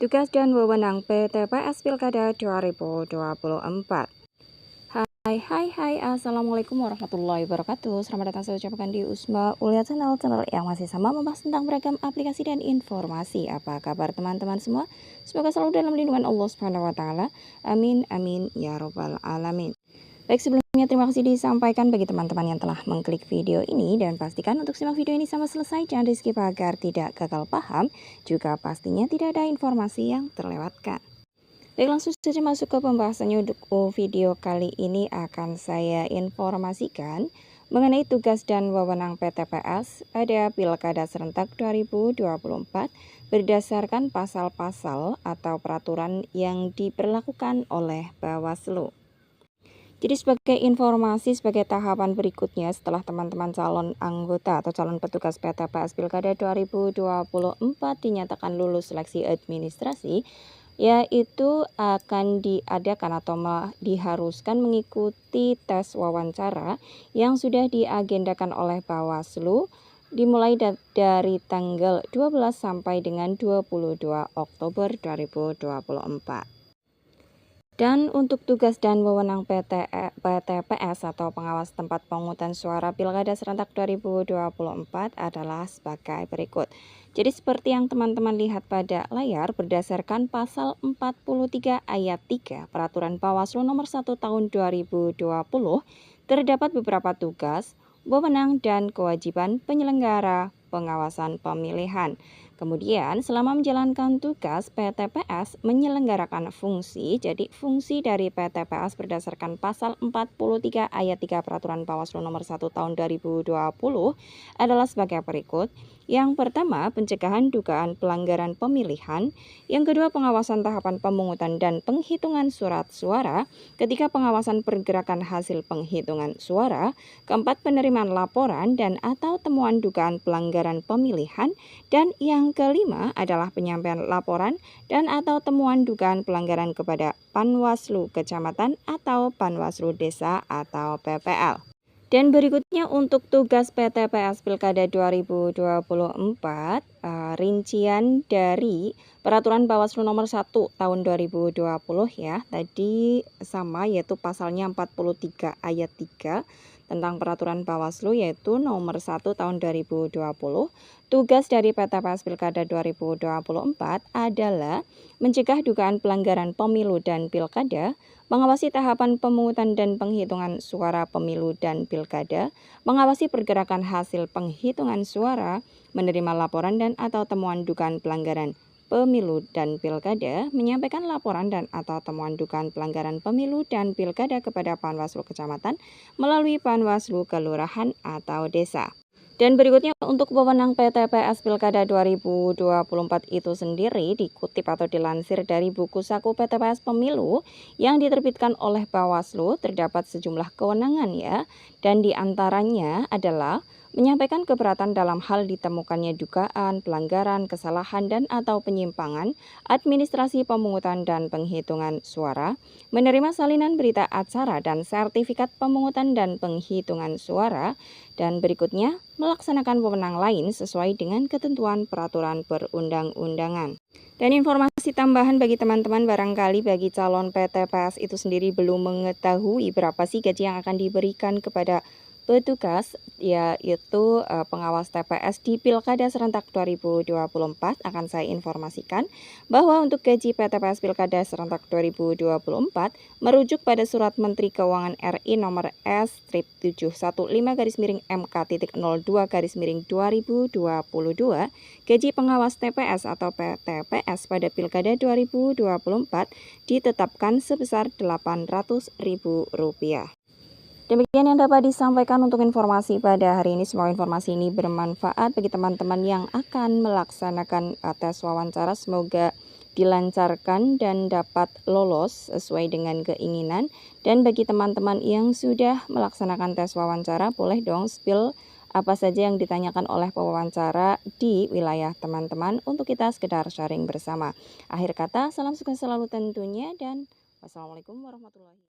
Tugas dan wewenang PTPS Pilkada 2024. Hai, Assalamualaikum warahmatullahi wabarakatuh. Selamat datang saya ucapkan di Usma Ulia channel yang masih sama membahas tentang beragam aplikasi dan informasi. Apa kabar teman-teman semua? Semoga selalu dalam lindungan Allah Subhanahu wa taala. Amin ya robbal alamin. Baik, sebelumnya terima kasih disampaikan bagi teman-teman yang telah mengklik video ini, dan pastikan untuk simak video ini sampai selesai, jangan di skip agar tidak gagal paham, juga pastinya tidak ada informasi yang terlewatkan. Baik, langsung saja masuk ke pembahasannya. Untuk video kali ini akan saya informasikan mengenai tugas dan wewenang PTPS pada Pilkada Serentak 2024 berdasarkan pasal-pasal atau peraturan yang diberlakukan oleh Bawaslu. Jadi sebagai informasi, sebagai tahapan berikutnya setelah teman-teman calon anggota atau calon petugas PTPS Pilkada 2024 dinyatakan lulus seleksi administrasi, yaitu akan diadakan atau diharuskan mengikuti tes wawancara yang sudah diagendakan oleh Bawaslu dimulai dari tanggal 12 sampai dengan 22 Oktober 2024. Dan untuk tugas dan wewenang PTPS atau pengawas tempat pemungutan suara Pilkada Serentak 2024 adalah sebagai berikut. Jadi seperti yang teman-teman lihat pada layar, berdasarkan pasal 43 ayat 3 Peraturan Bawaslu nomor 1 tahun 2020, terdapat beberapa tugas, wewenang dan kewajiban penyelenggara pengawasan pemilihan. Kemudian selama menjalankan tugas, PTPS menyelenggarakan fungsi. Jadi fungsi dari PTPS berdasarkan pasal 43 ayat 3 Peraturan Bawaslu nomor 1 tahun 2020 adalah sebagai berikut. Yang pertama, pencegahan dugaan pelanggaran pemilihan. Yang kedua, pengawasan tahapan pemungutan dan penghitungan surat suara. Ketiga, pengawasan pergerakan hasil penghitungan suara. Keempat, penerimaan laporan dan atau temuan dugaan pelanggaran pemilihan. Dan yang kelima adalah penyampaian laporan dan atau temuan dugaan pelanggaran kepada Panwaslu Kecamatan atau Panwaslu Desa atau PPL. Dan berikutnya untuk tugas PTPS Pilkada 2024, rincian dari Peraturan Bawaslu nomor 1 tahun 2020 ya. Tadi sama, yaitu pasalnya 43 ayat 3 tentang Peraturan Bawaslu, yaitu nomor 1 tahun 2020. Tugas dari PTPS Pilkada 2024 adalah mencegah dugaan pelanggaran pemilu dan pilkada, mengawasi tahapan pemungutan dan penghitungan suara pemilu dan pilkada, mengawasi pergerakan hasil penghitungan suara, menerima laporan dan atau temuan dugaan pelanggaran pemilu dan pilkada, menyampaikan laporan dan atau temuan dugaan pelanggaran pemilu dan pilkada kepada Panwaslu Kecamatan melalui Panwaslu Kelurahan atau Desa. Dan berikutnya untuk wewenang PTPS Pilkada 2024 itu sendiri dikutip atau dilansir dari buku saku PTPS Pemilu yang diterbitkan oleh Bawaslu, terdapat sejumlah kewenangan ya, dan diantaranya adalah menyampaikan keberatan dalam hal ditemukannya dugaan, pelanggaran, kesalahan, dan atau penyimpangan administrasi pemungutan dan penghitungan suara, menerima salinan berita acara dan sertifikat pemungutan dan penghitungan suara, dan berikutnya melaksanakan wewenang lain sesuai dengan ketentuan peraturan perundang-undangan. Dan informasi tambahan bagi teman-teman, barangkali bagi calon PTPS itu sendiri belum mengetahui berapa sih gaji yang akan diberikan kepada petugas, yaitu pengawas TPS di Pilkada Serentak 2024. Akan saya informasikan bahwa untuk gaji PTPS Pilkada Serentak 2024 merujuk pada Surat Menteri Keuangan RI nomor S-715-MK.02-2022, gaji pengawas TPS atau PTPS pada Pilkada 2024 ditetapkan sebesar Rp800.000. Demikian yang dapat disampaikan untuk informasi pada hari ini. Semoga informasi ini bermanfaat bagi teman-teman yang akan melaksanakan tes wawancara. Semoga dilancarkan dan dapat lolos sesuai dengan keinginan. Dan bagi teman-teman yang sudah melaksanakan tes wawancara, boleh dong spill apa saja yang ditanyakan oleh pewawancara di wilayah teman-teman untuk kita sekedar sharing bersama. Akhir kata, salam sukses selalu tentunya, dan wassalamualaikum warahmatullahi wabarakatuh.